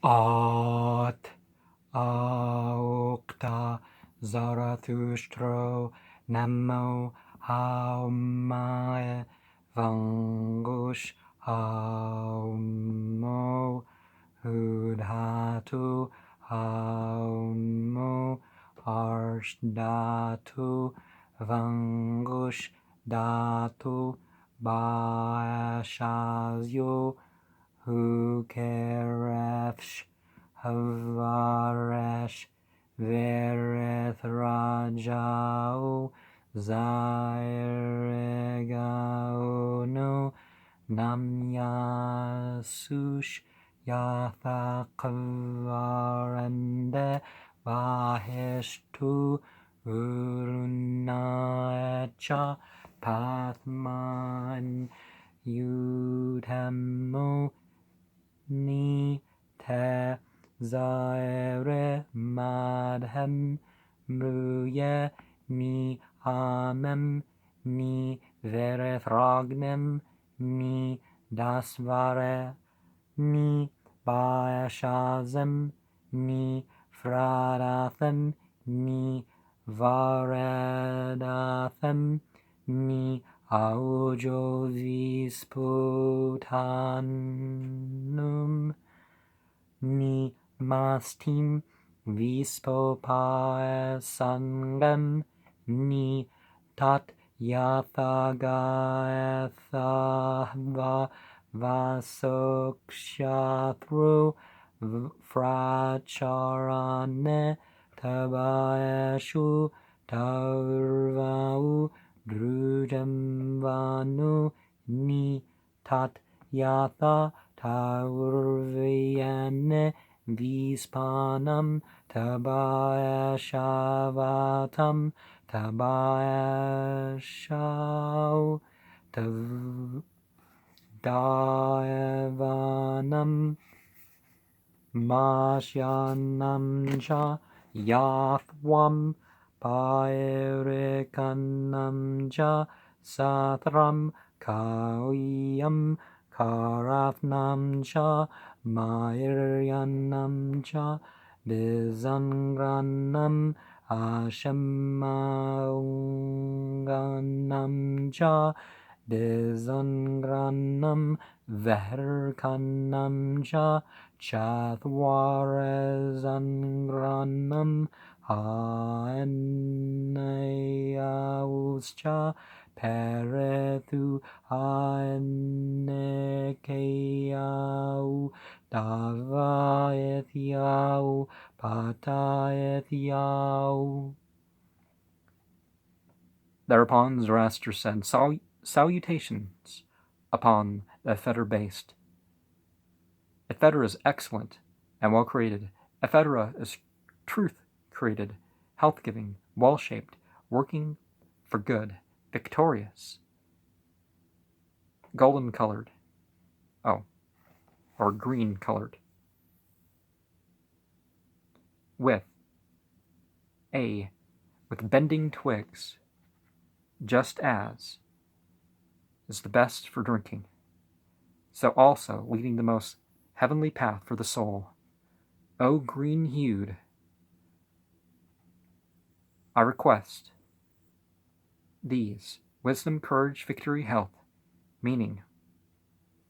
At aokta Zarathustro Namo Haumae Vangush Haumo Hudhatu Haumo Arshdatu Vangush Datu Bashazyo Hukerefsh Havaresh Vereth Rajao Zairegaono Namyasush Yathakavarende Vaheshtu Urunacha Pathman Yudhamo Ni te zaire madhem mruye ni amem ni verefragnem ni dasvare ni baashazem ni fradathem ni varedathem ni aujo visputanum ni mastim vispopae sangam ni tat yathagaethava vasokshatru fracharane tabaeshu taurvau drujamvanu ni tat yatha taurvyane vispanam tabaeshavatam tabaeshau daevanam mashyanam cha yathwam pairikanam cha sathram kauyam karathnam cha mairyanam cha bizangranam ashamaunganam cha bizangranam verkanam cha chathwarezangranam haenayauscha perethu haenekeyau davaethyau pataethyau. Thereupon Zoroaster said, Salutations upon the Epheter-based. Epheter is excellent and well created. Ephetera is truth created, health-giving, well-shaped, working for good, victorious, golden-colored, or green-colored, with bending twigs, just as is the best for drinking, so also leading the most heavenly path for the soul. O green-hued, I request these: wisdom, courage, victory, health, meaning,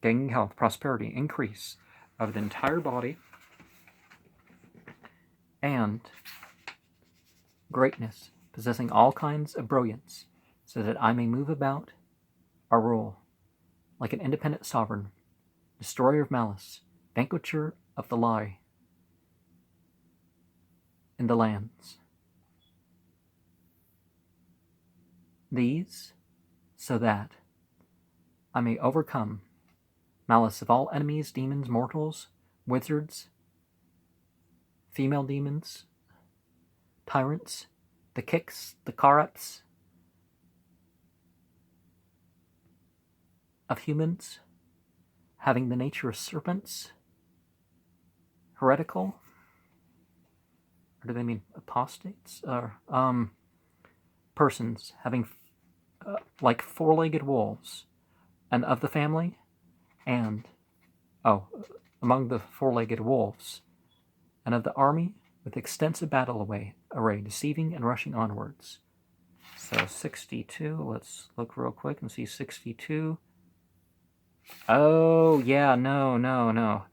gaining health, prosperity, increase of the entire body, and greatness, possessing all kinds of brilliance, so that I may move about or rule like an independent sovereign, destroyer of malice, vanquisher of the lie in the lands. These, so that I may overcome malice of all enemies, demons, mortals, wizards, female demons, tyrants, the kicks, the kareps of humans, having the nature of serpents, heretical, or do they mean apostates? Or persons having like four-legged wolves, and of the family, and among the four-legged wolves, and of the army with extensive battle array, deceiving and rushing onwards. So 62, let's look real quick and see 62. Oh, yeah, no.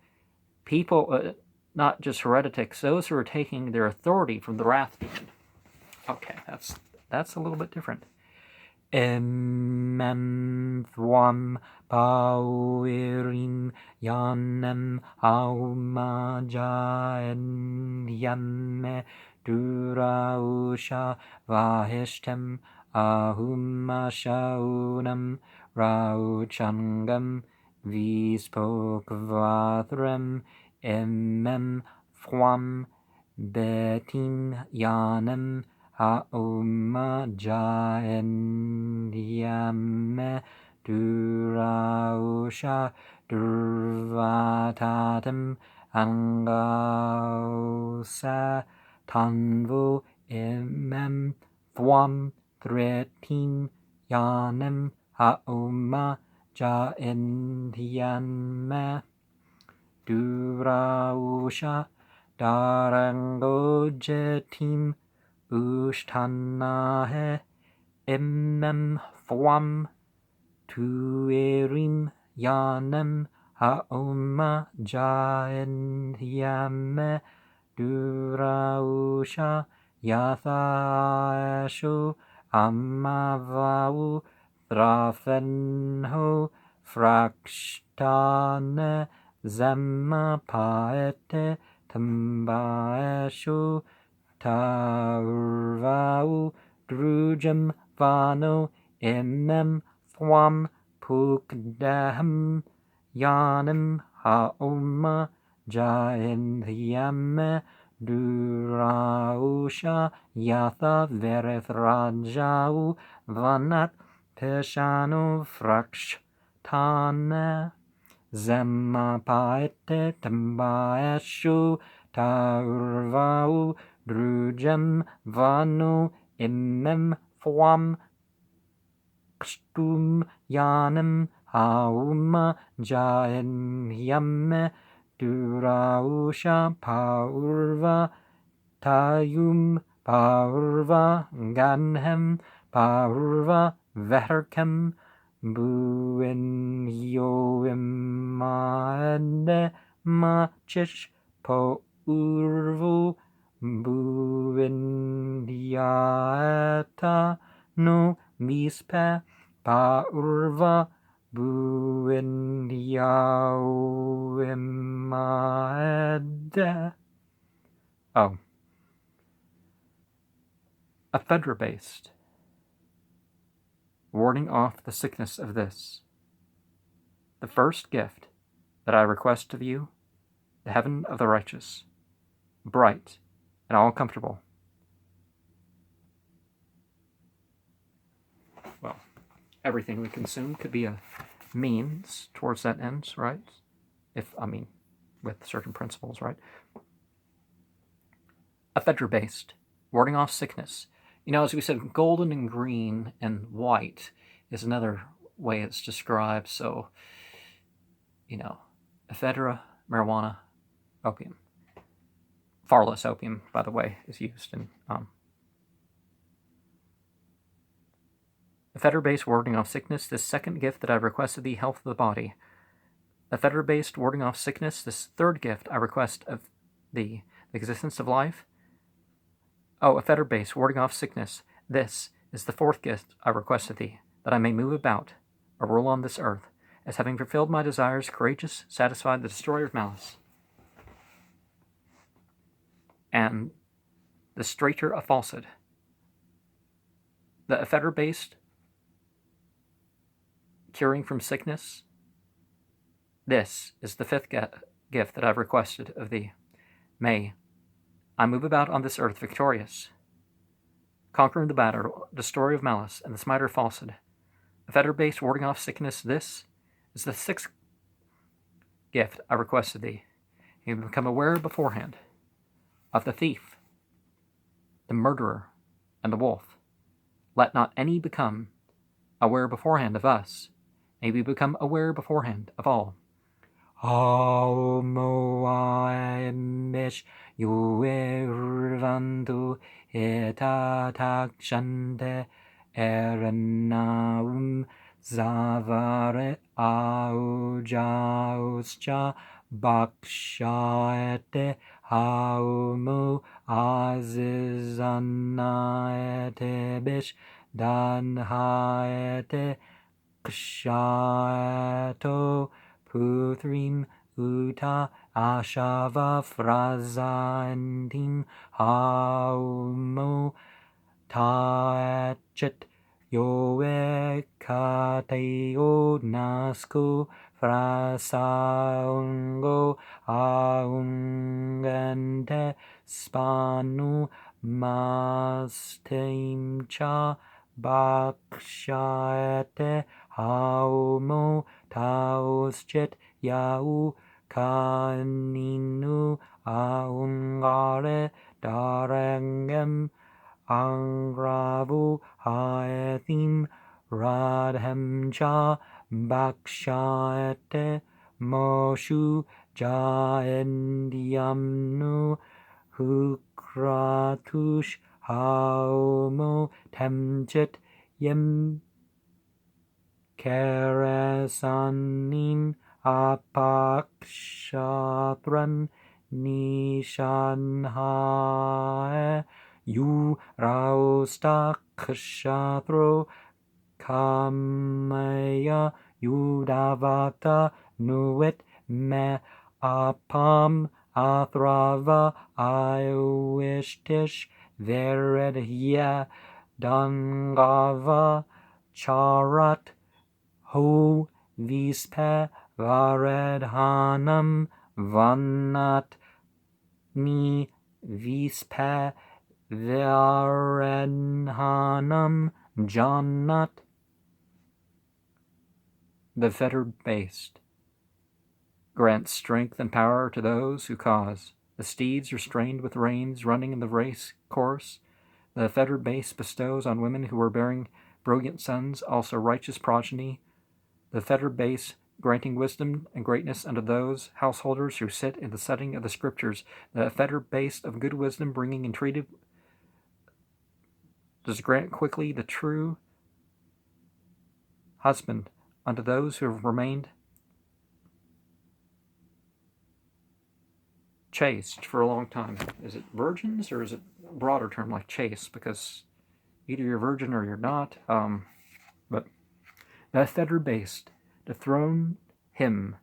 People, not just heretics, those who are taking their authority from the wrath demon. Okay, that's a little bit different. Emmem thwam pauirim yanem aumajaen yamme durausha vahishtem ahumashaunam rauchangam vispokvathrem emmem thwam betim yanem Hauma jaen yamme durausha durvatatem angausa tanvu emem thwam thretim yanem hauma jaen yamme durausha darango jetim Ushtanahe emmem thwam tuerim yanem haoma jaen yamme durausha yathashu amavau thrafenho frakshtane zemma paete tambaeshu Taurvau drujem vano emem thwam pukdahem yanem haoma jaen yamme durausha yatha verethrajau vanat peshanu frakshtane zemma paete tambaeshu taurvau drujem vanu immem thwam kstum yanem hauma jaen yamme durausha paurva tayum paurva ganhem paurva veherkem buen yoim maende machish urvu buendiata no mispe paurva buendiauemaede. Oh. Ephedra-based. Warding off the sickness of this. The first gift that I request of you, the heaven of the righteous, bright and all comfortable. Well, everything we consume could be a means towards that end, right? With certain principles, right? Ephedra-based, warding off sickness. As we said, golden and green and white is another way it's described. So, ephedra, marijuana, opium. Far less opium, by the way, is used in ephedra-based warding off sickness, this second gift that I request of thee, health of the body. Ephedra-based warding off sickness, this third gift I request of thee, the existence of life. Oh, ephedra-based warding off sickness, this is the fourth gift I request of thee, that I may move about, or rule on this earth, as having fulfilled my desires, courageous, satisfied, the destroyer of malice, and the straiter of falsehood. The ephedra-based curing from sickness, this is the fifth gift that I've requested of thee. May I move about on this earth victorious, conquering the battle, destroyer of malice, and the smiter of falsehood. Ephedra-based warding off sickness, this is the sixth gift I request of thee. You become aware beforehand of the thief, the murderer, and the wolf. Let not any become aware beforehand of us. May we become aware beforehand of all. Almoimish Yuervandu etatakshante erenaum zavare aujauscha bakshaete haumu azizanaete bish danhaete kshato puthrim uta ashava frazantim haumu taachet yoe kateo nasku frasaungo aungente spanu mastimcha bakshate haumo tauschet yau kaninu aungare darengem angravu haethim radhemcha bakshate moshu jaendiamnu hukratush haumo temchit yem keresanim apakshatran nishanhae yu rausta kshatro kamaya yudavata nuit me apam athrava iwishtish veredhya dangava charat ho vispe varedhanam vanat ni vispe varedhanam janat. The fettered based grants strength and power to those who cause. The steeds restrained with reins running in the race course. The fettered base bestows on women who are bearing brilliant sons also righteous progeny. The fettered base granting wisdom and greatness unto those householders who sit in the setting of the scriptures. The fettered base of good wisdom bringing entreated does grant quickly the true husband unto those who have remained chaste for a long time. Is it virgins, or is it a broader term like chaste? Because either you're virgin or you're not. But that fettered based dethroned him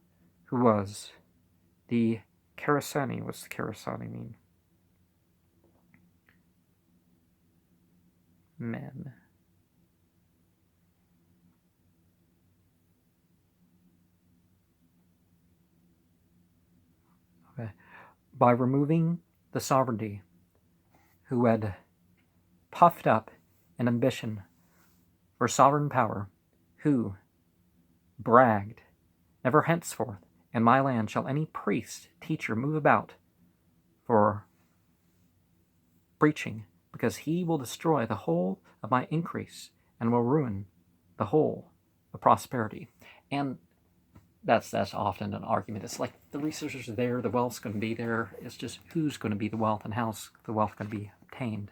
who was the Karasani. What's the Karasani mean? Men. Okay. By removing the sovereignty, who had puffed up in ambition for sovereign power, who bragged, never henceforth in my land shall any priest, teacher move about for preaching, because he will destroy the whole of my increase and will ruin the whole of prosperity. And that's often an argument. It's like the resources are there, the wealth's going to be there. It's just who's going to be the wealth and how's the wealth going to be obtained.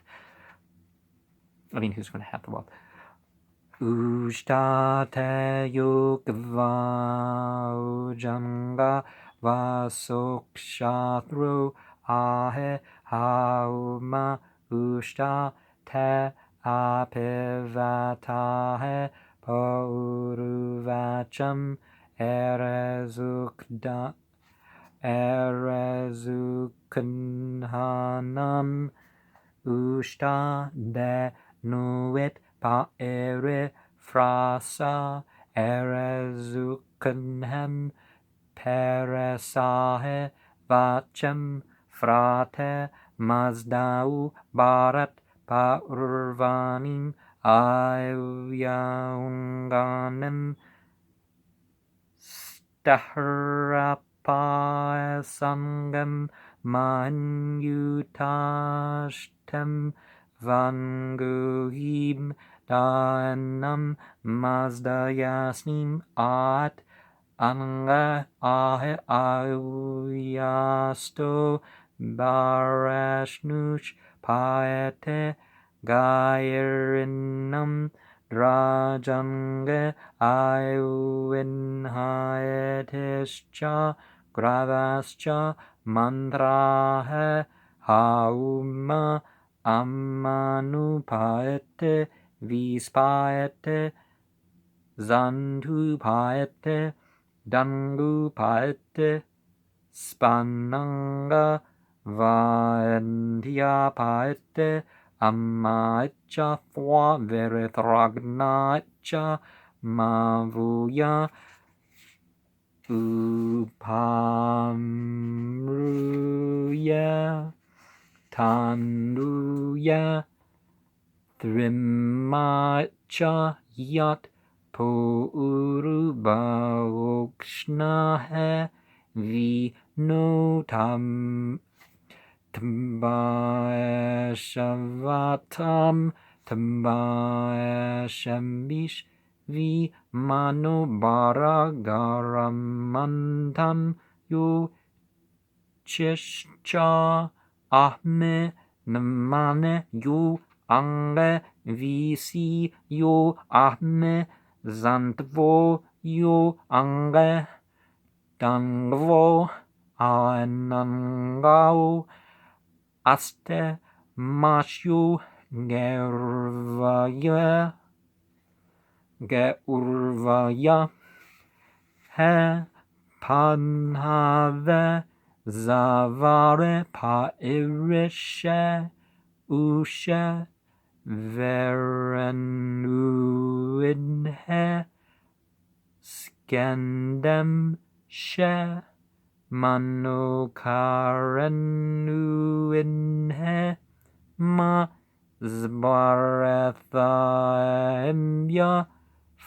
I mean, who's going to have the wealth? Ushtate yukvaujanga vasokshatru ahe hauma ushtate apevatahe pauruvacham erezuknhanam ushta de nuit pa ere frasa erezuknhem peresahe vachem frate mazdau barat pa urvanim ayyaunganem stahrapasangam manyutashtem vanguhim danam mazdayasnim anga ahe auyasto barashnush paete gairinam drajange ayuin haetischa gravascha mandrahe hauma ammanu paete vispaete zantu paete dangu paete spananga vaentia paete ammaecha thwa verethragnaecha mavuya upamruya tanduya thrimacha yat Purubhaokshnahe vinotam tambashavatam tambashamish vimanobharagaramantam yo chischa ahme namane yo ange visi yo ahme zantvo yo ange dangvo anangao aste mashu geurvaya he panhave zavare pairishe ushe verenuinhe skandem she manukarenuinhe ma zbarethaemya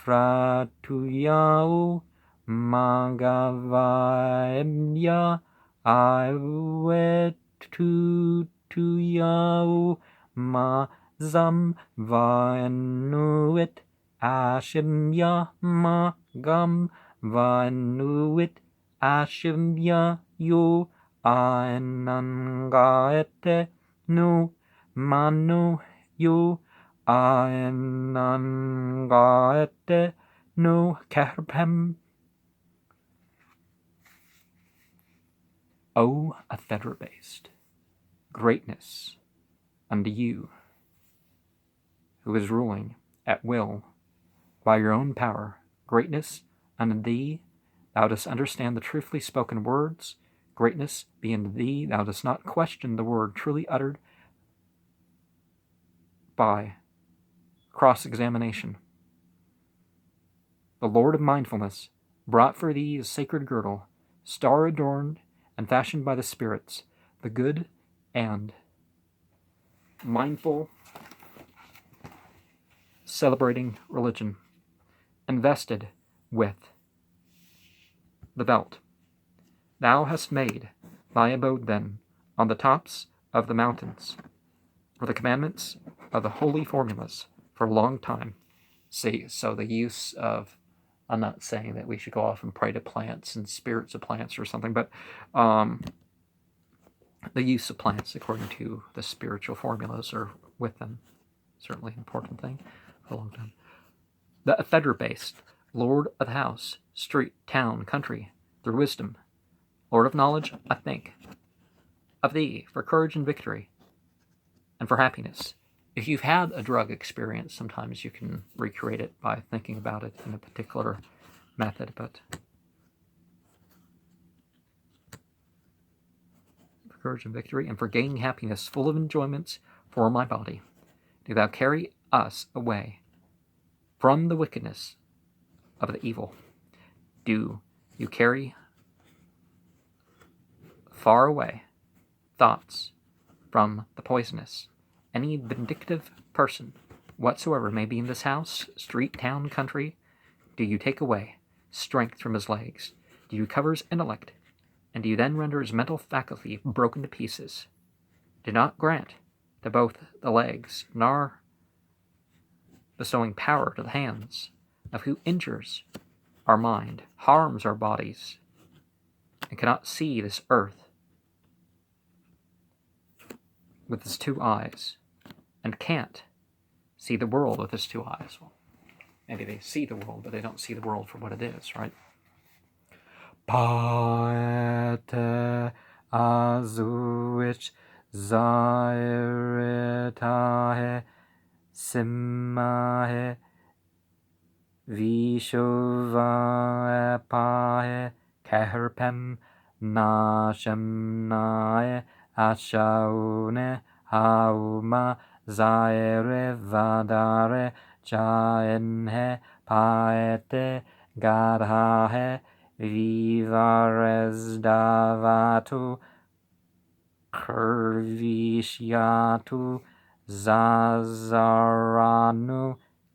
fratuyau magavaemya iwetutuyau ma zam vaenuit ashimya ma gam vaenuit ashimya yo ainangaete no manu yo ainangaete no kerpem. O a feather-based greatness unto you, who is ruling at will by your own power, greatness unto thee, thou dost understand the truthfully spoken words, greatness be unto thee, thou dost not question the word truly uttered by cross-examination. The Lord of mindfulness brought for thee a sacred girdle, star-adorned and fashioned by the spirits, the good and mindful, celebrating religion, invested with the belt. Thou hast made thy abode then on the tops of the mountains, for the commandments of the holy formulas for a long time. See, so the use of, I'm not saying that we should go off and pray to plants and spirits of plants or something, but the use of plants according to the spiritual formulas or with them, certainly an important thing for a long time. The feather-based, Lord of the house, street, town, country, through wisdom, Lord of knowledge, I think of thee for courage and victory, and for happiness. If you've had a drug experience, sometimes you can recreate it by thinking about it in a particular method, but for courage and victory, and for gaining happiness, full of enjoyments for my body, do thou carry us away from the wickedness of the evil. Do you carry far away thoughts from the poisonous. Any vindictive person whatsoever may be in this house, street, town, country, do you take away strength from his legs? Do you cover his intellect? And do you then render his mental faculty broken to pieces? Do not grant to both the legs, nor bestowing power to the hands of who injures our mind, harms our bodies, and cannot see this earth with his two eyes and can't see the world with his two eyes. Well, maybe they see the world, but they don't see the world for what it is, right? Paete azuich zairetahe simmahe vishovaepahe keherpem nashemnae ashaune hauma zaire vadare jaenhe paete garhahe vivaresdavatu kurvishyatu zazaranu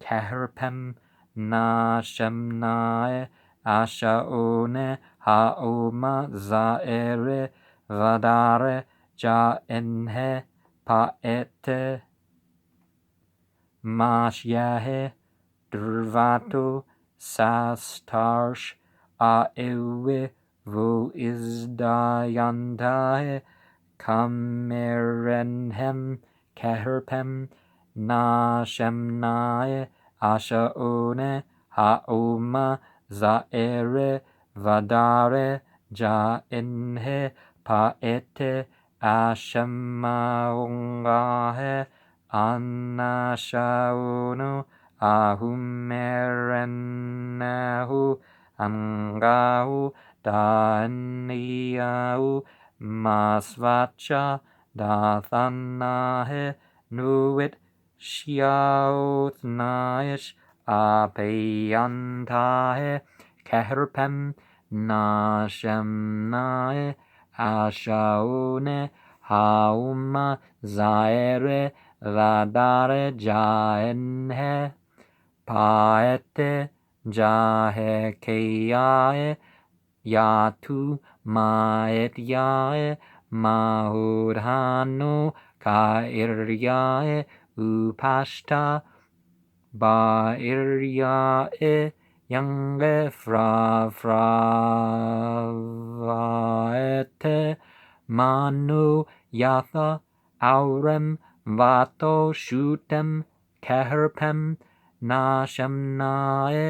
keherpem nashemnae ashaune hauma zaire vadare jaenhe paete mashyahe drvatu sastarsh aewe vo izdayantahe kamerenhem keherpem nashemnae ashaone haoma zaere vadare jaenhe paete ashemaungahe annashaunu ahumerennahu angahu daniyahu masvacha dathanahe nuit shiautnaish apayantahe keherpem nashemnae ashaune hauma zaere vadare jaenhe paete jahe keyae yatu maetyae mahudhanu kairyae upashta bairyae yange fravaete manu yatha aurem vato shutem keherpem nashemnae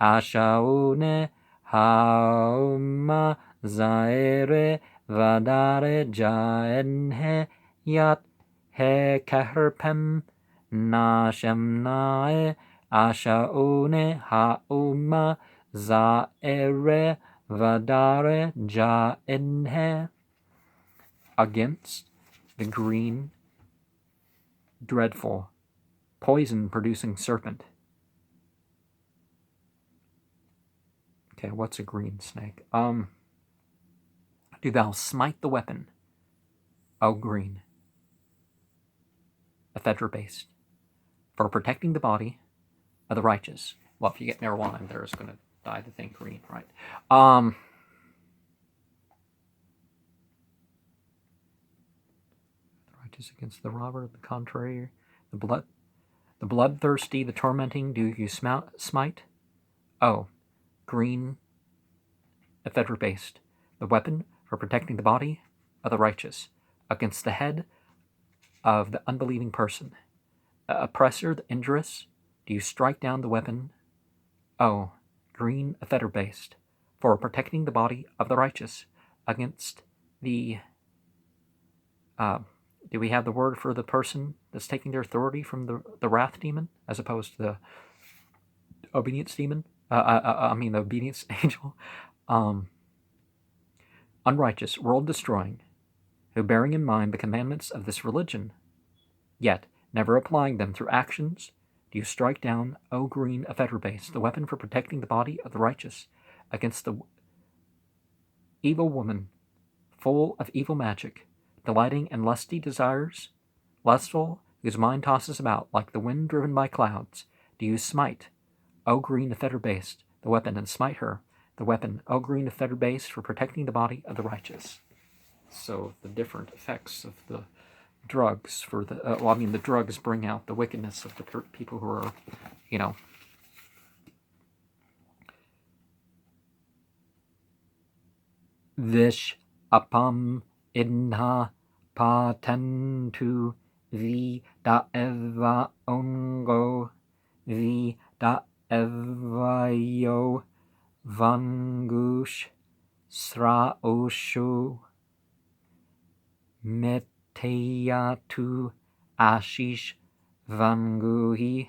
ashaune hauma zaire vadare jaenhe yat he keherpem nashemnae ashaune hauma zaire vadare jaenhe. Against the green, dreadful, poison-producing serpent. Okay, what's a green snake? Do thou smite the weapon, O green, ephedra-based, for protecting the body of the righteous. Well, if you get marijuana in there, it's going to dye the thing green, right? Against the robber, the contrary, the bloodthirsty, the tormenting, do you smite? Oh, green, ephedra-based, the weapon for protecting the body of the righteous, against the head of the unbelieving person, the oppressor, the injurious, do you strike down the weapon? Oh, green, ephedra-based, for protecting the body of the righteous, against the do we have the word for the person that's taking their authority from the wrath demon as opposed to the obedience demon? The obedience angel. Unrighteous, world-destroying, who bearing in mind the commandments of this religion, yet never applying them through actions, do you strike down, O green ephedra-based, the weapon for protecting the body of the righteous, against the evil woman, full of evil magic, delighting in lusty desires, lustful, whose mind tosses about like the wind driven by clouds, do you smite, O green ephedra-based, the weapon, and smite her, the weapon, O green ephedra-based, for protecting the body of the righteous. So the different effects of the drugs for the, the drugs bring out the wickedness of the people who are, Vish apam idha patentu vi da eva ongo vi da evayo vangush sra osho meteyatu ashish vanguhe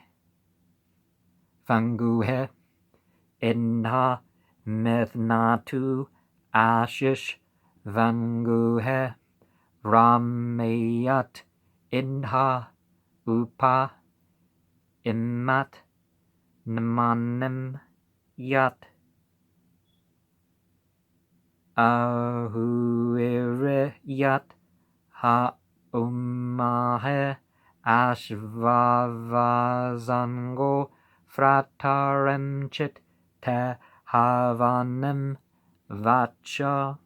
inha methnatu ashish vanguhe rameyat inha upa imat namanim yat ahuire yat ha umahe ashvavazango frataremchit te havanim vacha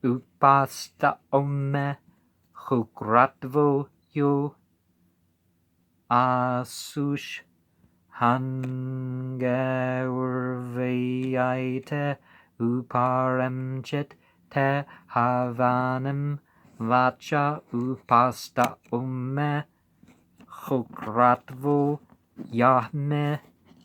upasta ome chukratvo yo asush hangerveite uparemchit te havanim vacha upasta ome chukratvo yahme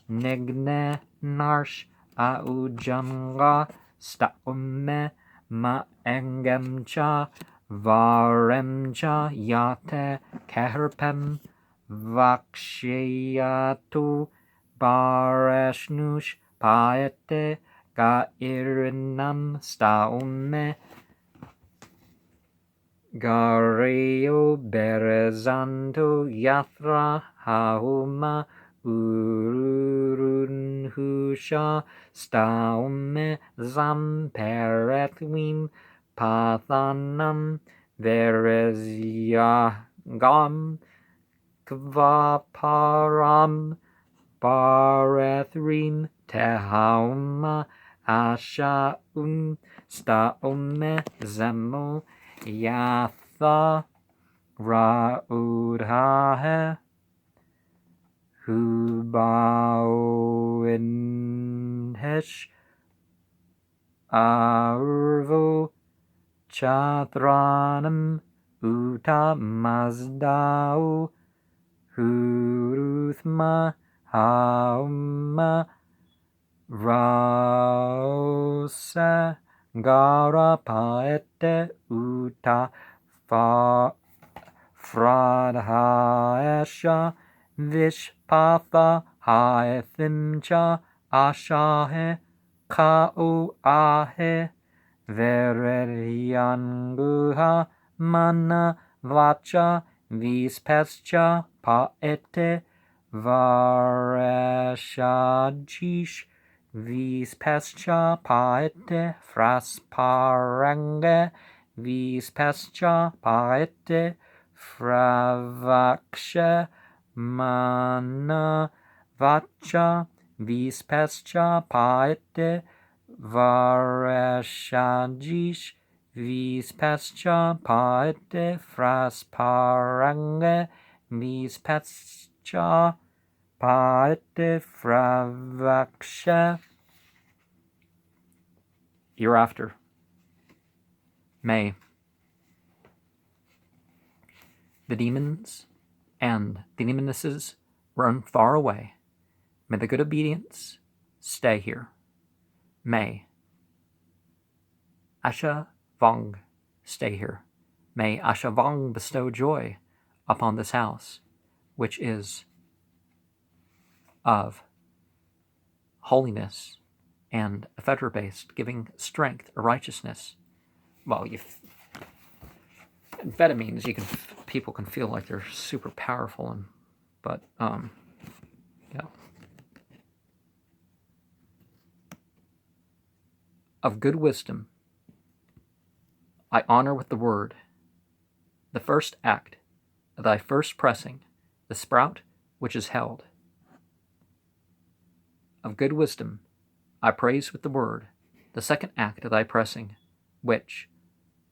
negne narsh aujanga sta ome ma engemcha varemcha yate keherpem vakshayatu bareshnush paete ga irinam staume gareo berezanto yatra hauma ururunhusha staume zamperethwim pathanam verezyagam kvaparam barethrim tehauma ashaum staume zemo yatha raudhahe hubaoinhesh arvo chatranam uta mazdao huruthma hauma rausa gara paete uta fradhaesha vishpatha haethimcha ashahe kao ahe vereryanguha mana vacha vispescha paete vareshajish vispescha paete frasparange vispescha paete fravaksha mana vacha vispescha paete vareshajish vispescha paete frasparange vispescha paete fravaksha. Hereafter, may the demons and the demonesses run far away. May the good obedience stay here. May Asha Vong stay here. May Asha Vong bestow joy upon this house, which is of holiness and ephedra-based, giving strength or righteousness. Well, amphetamines, people can feel like they're super powerful, but of good wisdom, I honor with the word the first act of thy first pressing, the sprout which is held. Of good wisdom, I praise with the word the second act of thy pressing, which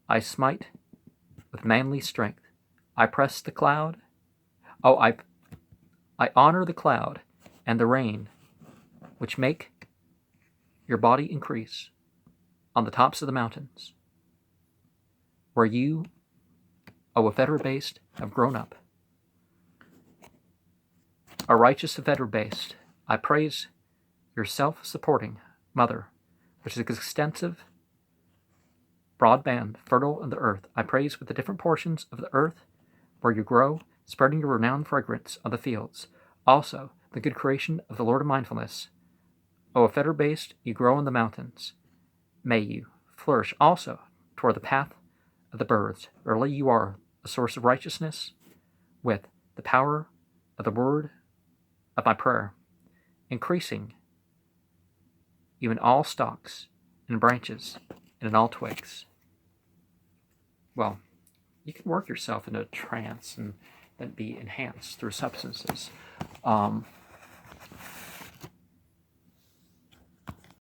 I smite with manly strength. I press the cloud. I honor the cloud and the rain, which make your body increase on the tops of the mountains, where you, O Avesta based, have grown up. A righteous Avesta based, I praise your self-supporting mother, which is extensive, broadband, fertile in the earth. I praise with the different portions of the earth where you grow, spreading your renowned fragrance on the fields. Also, the good creation of the Lord of Mindfulness. O Avesta based, you grow in the mountains. May you flourish also toward the path of the birds. Verily you are a source of righteousness with the power of the word of my prayer, increasing you in all stalks and branches and in all twigs. Well, you can work yourself into a trance and then be enhanced through substances.